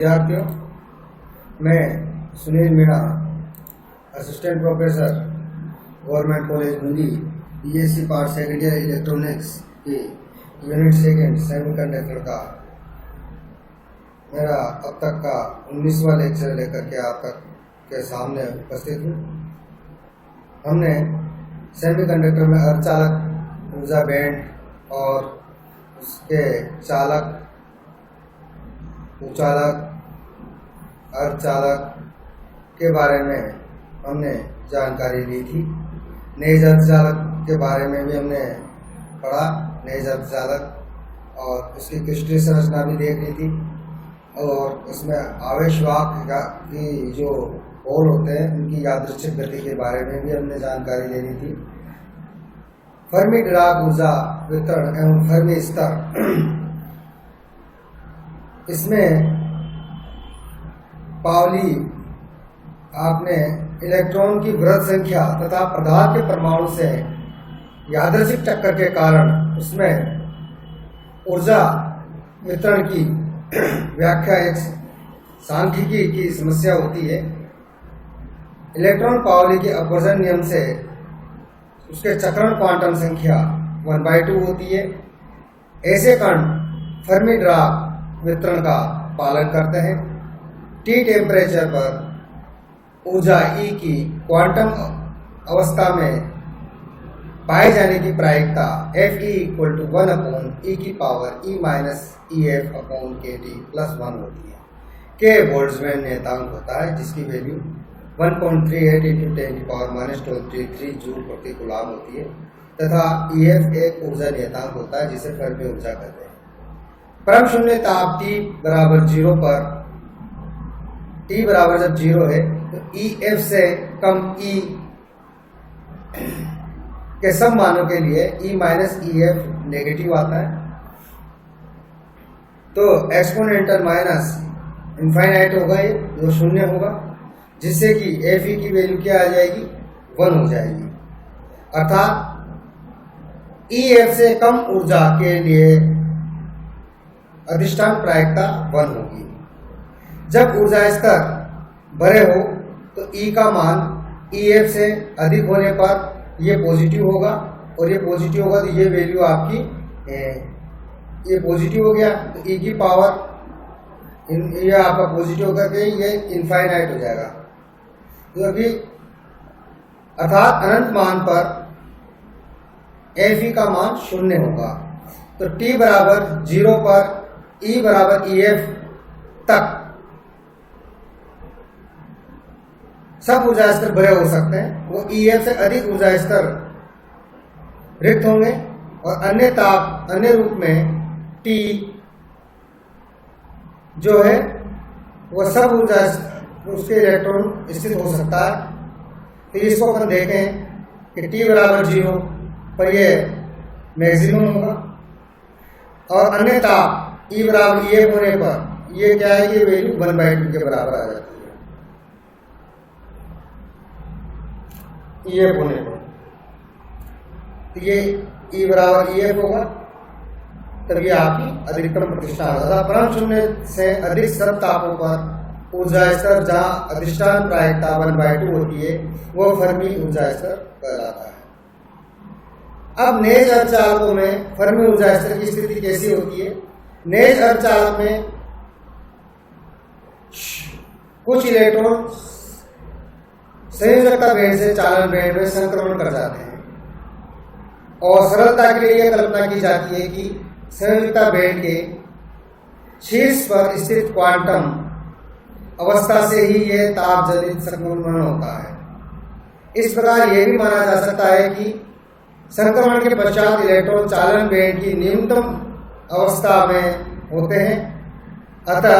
विद्यार्थियों, मैं Sunil Meena, assistant professor, government college Mundi, BSc part second year electronics की यूनिट सेकेंड सेमीकंडक्टर का मेरा अब तक का 19वां लेक्चर लेकर के आप तक के सामने उपस्थित हूँ। हमने सेमीकंडक्टर में अर्धचालक, ऊर्जा बैंड और उसके चालक, उचालक, अर्धचालक के बारे में हमने जानकारी ली थी। नेज अर्धचालक के बारे में भी हमने पढ़ा, नेज अर्धचालक, और उसकी क्रिस्टलीय संरचना भी देख ली थी। और उसमें आवेश वाहक की जो पोल होते हैं उनकी यादृच्छिक गति के बारे में भी हमने जानकारी लेनी थी। फर्मी डिराक ऊर्जा वितरण एवं फर्मी स्तर, इसमें पाउली आपने इलेक्ट्रॉन की वृहत संख्या तथा पदार्थ के परमाणु से यादृच्छिक टक्कर के कारण उसमें ऊर्जा वितरण की व्याख्या एक सांख्यिकी की समस्या होती है। इलेक्ट्रॉन पाउली के अपवर्जन नियम से उसके चक्रण क्वांटम संख्या 1/2 होती है। ऐसे कण फर्मी डिराक वितरण का पालन करते हैं। टी टेम्परेचर पर ऊर्जा E की क्वांटम अवस्था में पाए जाने की प्रायिकता Fe = 1/e⁻⁻ होती है। K बोल्ट्जमैन नियतांक होता है जिसकी वैल्यू 1.38 × 10⁻⁻23 जूल प्रति कूलम होती है तथा EF एक ऊर्जा नियतांक होता है जिसे फर्मी ऊर्जा कहते हैं। परम शून्य ताप T बराबर 0 पर, T बराबर जब 0 है तो EF से कम E के सब मानों के लिए E-EF नेगेटिव आता है, तो एक्सपोनेंटल माइनस इनफाइनाइट होगा, ये जो शून्य होगा, जिससे कि Fe की वैल्यू क्या आ जाएगी, 1 हो जाएगी। अर्थात EF से कम ऊर्जा के लिए अधिष्ठान प्रायिकता 1 होगी। जब ऊर्जा स्तर बड़े हो तो E का मान EF से अधिक होने पर ये पॉजिटिव होगा, और ये पॉजिटिव होगा तो ये वैल्यू आपकी ये पॉजिटिव हो गया तो E की पावर ये आपका पॉजिटिव होकर के ये इनफाइनाइट हो जाएगा। तो अभी अर्थात अनंत मान पर Fe का मान 0 होगा। तो T बराबर 0 पर E बराबर EF तक सब ऊर्जा स्तर बड़े हो सकते हैं, वो EF से अधिक ऊर्जा स्तर रिक्त होंगे, और अन्य ताप अन्य रूप में T जो है वो सब ऊर्जा उसके इलेक्ट्रॉन स्थित हो सकता है। तो इसको अपन देखें कि T बराबर 0 पर ये मैक्सिमम होगा, और अन्य ताप E बराबर EF होने पर ये क्या है, ये वैल्यू 1/2 के बराबर आ जाती है EF होने पर। तो ये E बराबर EF होगा, तब ये आपकी अधिकतम प्रतिष्ठान होगा। परम शून्य से अधिक सर्व तापों पर ऊर्जा स्तर जहाँ अधिष्ठान प्रायिकता 1/2 होती है वो फर्मी ऊर्जा स्तर कहलाता है। अब नेज अर्धचालकों में फर्मी ऊर्जा स्तर की स्थिति कैसी होती है? नेज अर्धचालक में कुछ इलेक्ट्रॉन संयोजकता बैंड से चालन बैंड में संक्रमण कर जाते हैं, और सरलता के लिए यह कल्पना की जाती है कि संयोजकता बैंड के शीर्ष पर स्थित क्वांटम अवस्था से ही यह ताप जनित संक्रमण होता है। इस प्रकार यह भी माना जा सकता है कि संक्रमण के पश्चात इलेक्ट्रॉन चालन बैंड की न्यूनतम अवस्था में होते हैं। अतः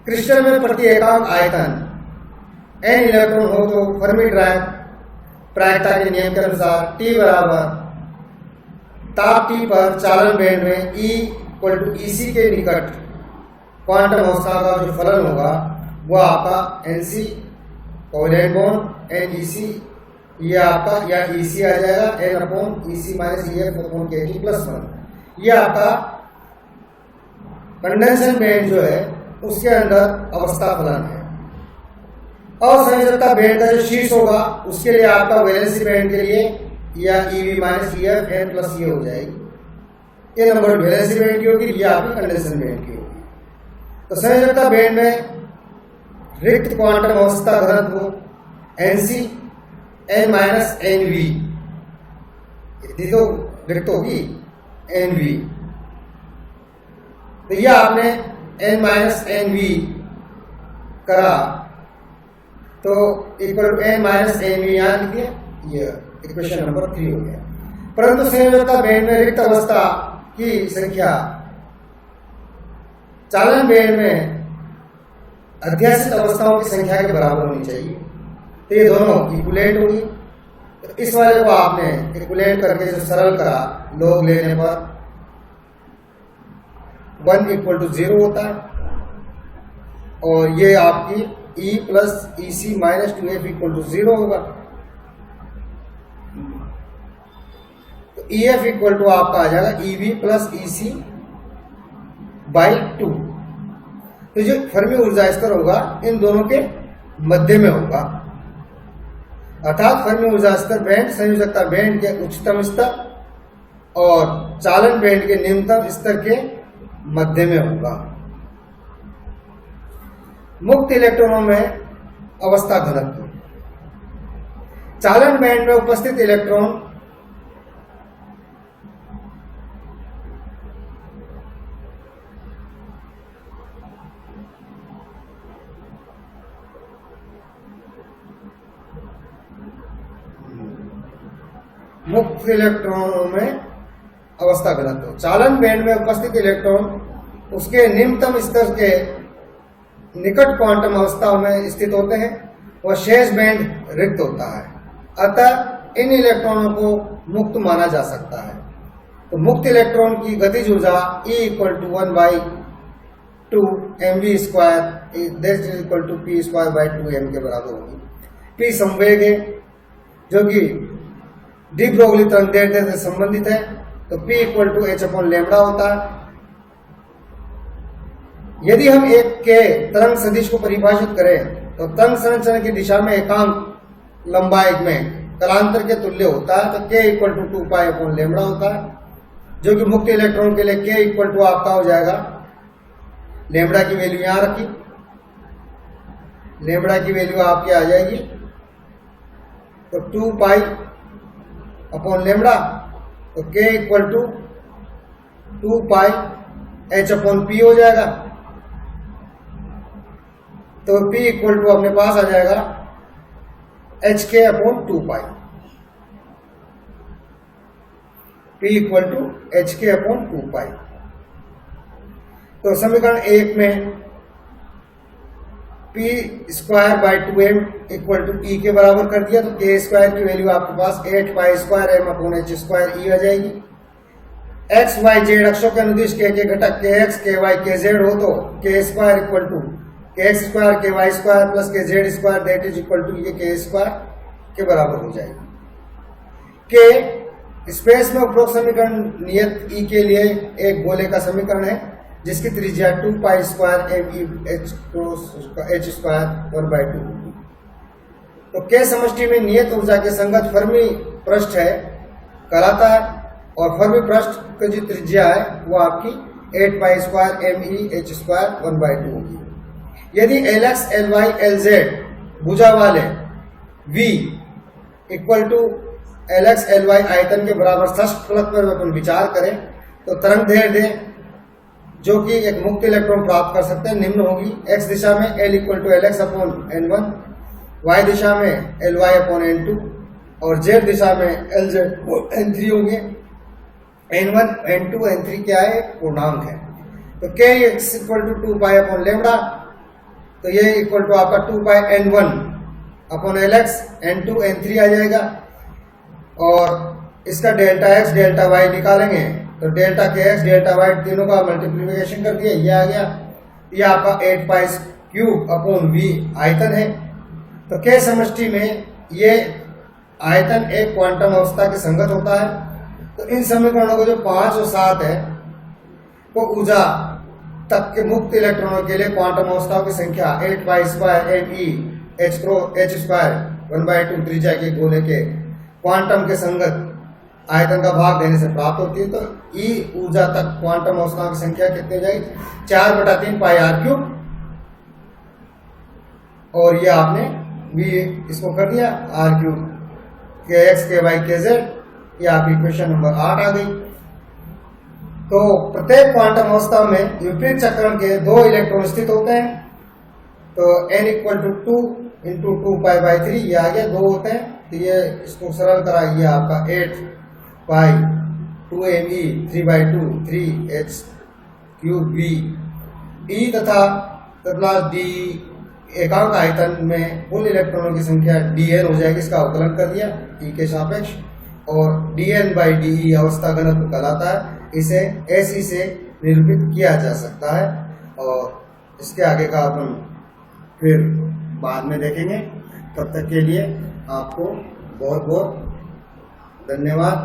क्रिस्टल में प्रति एकांक आयतन n इलेक्ट्रॉन हो तो फर्मी डिराक प्रायिकता के नियम के अनुसार T बराबर ताप T पर चालन बैंड में E = EC के निकट क्वांटम अवस्था का जो फलन होगा वो आपका NC कोवैलेंट बॉन्ड NEC, ये आपका या EC आ जाएगा N/EC - EF/kT + 1। ये आपका कंडेंसेशन बैंड जो है उसके अंदर अवस्था फलन है। असंयोजकता बैंड का जो शीर्ष होगा उसके लिए आपका वैलेंसी बैंड के लिए या EV minus EF n plus ये हो जाएगी। ये नंबर वैलेंसी बैंड की होगी, ये आपकी कंडेंसेशन बैंड की होगी। तो संयोजकता बैंड में रिक्त क्वांटम अवस्था घनत्व Nc n माइनस Nv, तो रिक्त होगी Nv, तो ये आपने n माइनस Nv करा तो equal to n minus Nv यहाँ लिख दिया, ये इक्वेशन नंबर 3 हो गया। परंतु संयोजकता बैंड में रिक्त अवस्था की संख्या चालन बैंड में अध्यासित अवस्थाओं की संख्या के बराबर होनी चाहिए। तो ये दोनों इक्विवेलेंट होगी। तो इस वाले को आपने इक्विवेलेंट करके जो सरल करा, लॉग लेने पर 1 इक्वल टू 0 होता है, और ये आपकी E plus EC minus 2F equal to 0 होगा। तो EF इक्वल टू आपका आ जाएगा EV प्लस EC बाई 2। तो जो फर्मी ऊर्जा स्तर होगा इन दोनों के मध्य में होगा, अर्थात फर्मी ऊर्जा स्तर बैंड संयोजकता बैंड के उच्चतम स्तर और चालन बैंड के निम्नतम स्तर के मध्य में होगा। मुक्त इलेक्ट्रॉनों में अवस्था घनत्व, चालन बैंड में उपस्थित इलेक्ट्रॉन मुक्त इलेक्ट्रॉनों में अवस्था घनत्व, चालन बैंड में उपस्थित इलेक्ट्रॉन उसके निम्नतम स्तर के निकट क्वांटम अवस्थाओं में स्थित होते हैं, वह शेष बैंड रिक्त होता है। अतः इन इलेक्ट्रॉनों को मुक्त माना जा सकता है। तो मुक्त इलेक्ट्रॉन की गतिज ऊर्जा E equal to 1/2 mv square equal to p square by 2m के बराबर होगी। p संवेग है जो कि डी ब्रोगली तरंग दैर्ध्य से संबंधित है, तो p equal to h upon lambda होता है। यदि हम एक के तरंग सदिश को परिभाषित करें तो तरंग संरचना की दिशा में एकांक लंबाई में कलांतर के तुल्य होता है, तो k equal to 2 pi upon lambda होता है, जो कि मुक्त इलेक्ट्रॉन के लिए k इक्वल टू आपका हो जाएगा, लैम्बडा की वैल्यू यहां रखी, लैम्बडा की वैल्यू आपकी आ जाएगी तो 2 पाई अपॉन लैम्बडा, तो k equal to 2 pi h upon p हो जाएगा। तो p इक्वल टू अपने पास आ जाएगा hk upon 2 pi, p equal to hk upon 2 pi. तो समीकरण 1 में p square by 2m equal to e के बराबर कर दिया, तो k स्क्वायर की वैल्यू आपके पास 8 pi square m upon h square e आ जाएगी। x y z अक्षों के अनुदिश k के घटक kx ky kz हो तो k square equal to kx square ky square plus kz square that is equal to ये k स्क्वायर के बराबर हो जाएगी। k स्पेस में उपरोक्त समीकरण नियत E के लिए एक गोले का समीकरण है जिसकी त्रिज्या 2 पाई square m e h square 1/2 होगी। तो k समष्टि में नियत ऊर्जा के संगत फर्मी पृष्ठ है कहलाता है, और फर्मी पृष्ठ की जो त्रिज्या है वो आपकी 8 pi square m e h square 1/2 होगी। यदि Lx Ly Lz भुजा वाले V equal to Lx Ly आयतन के बराबर षष्ठ फलक पर अपन विचार करें तो तरंग दैर्ध्य जो कि एक मुक्त इलेक्ट्रॉन प्राप्त कर सकते हैं निम्न होगी। x दिशा में L equal to Lx upon N1, y दिशा में Ly अपॉन N2 और z दिशा में Lz N3 होंगे। N1 N2 N3 क्या है? पूर्णांक है। तो k equal to 2 pi upon lambda, तो ये इक्वल टू आपका 2 पाई N1 upon Lx N2 N3 आ जाएगा, और इसका डेल्टा x डेल्टा y निकालेंगे तो डेल्टा के x डेल्टा y तीनों का मल्टीप्लिकेशन कर दिया, ये आ गया। ये आपका 8 पाई क्यूब अपॉन v आयतन है। तो k समष्टि में ये आयतन एक क्वांटम अवस्था के संगत होता है। तो इन समीकरणों को जो 5 और 7 है वो ऊर्जा तक के मुक्त इलेक्ट्रॉनों के लिए क्वांटम अवस्थाओं की संख्या 8π² me h² 1/2 त्रिज्या के गोले के क्वांटम के संगत आयतन का भाग देने से प्राप्त होती है। तो ई ऊर्जा तक क्वांटम अवस्थाओं की संख्या कितनी हो जाएगी? 4/3πr3। और ये आपने भी इसको कर दिया r³ के x के y के z। ये आपकी क्वेश्चन नंबर 8 आ गई। तो प्रत्येक क्वांटम अवस्था में विपरीत चक्रण के 2 इलेक्ट्रॉन स्थित होते हैं। तो n = 2 × 2π/3 ये आ गया, 2 होते हैं। तो ये इसको सरल कराइए, आपका 8π2me 3/2 3h³ e तथा d एकांक आयतन में कुल इलेक्ट्रॉनों की संख्या dn हो जाएगी। इसका अवकलन कर दिया e के सापेक्ष, और dn/de अवस्था घनत्व कहलाता है। इसे ऐसी से निरूपित किया जा सकता है, और इसके आगे का अपन फिर बाद में देखेंगे। तब तक के लिए आपको बहुत बहुत धन्यवाद।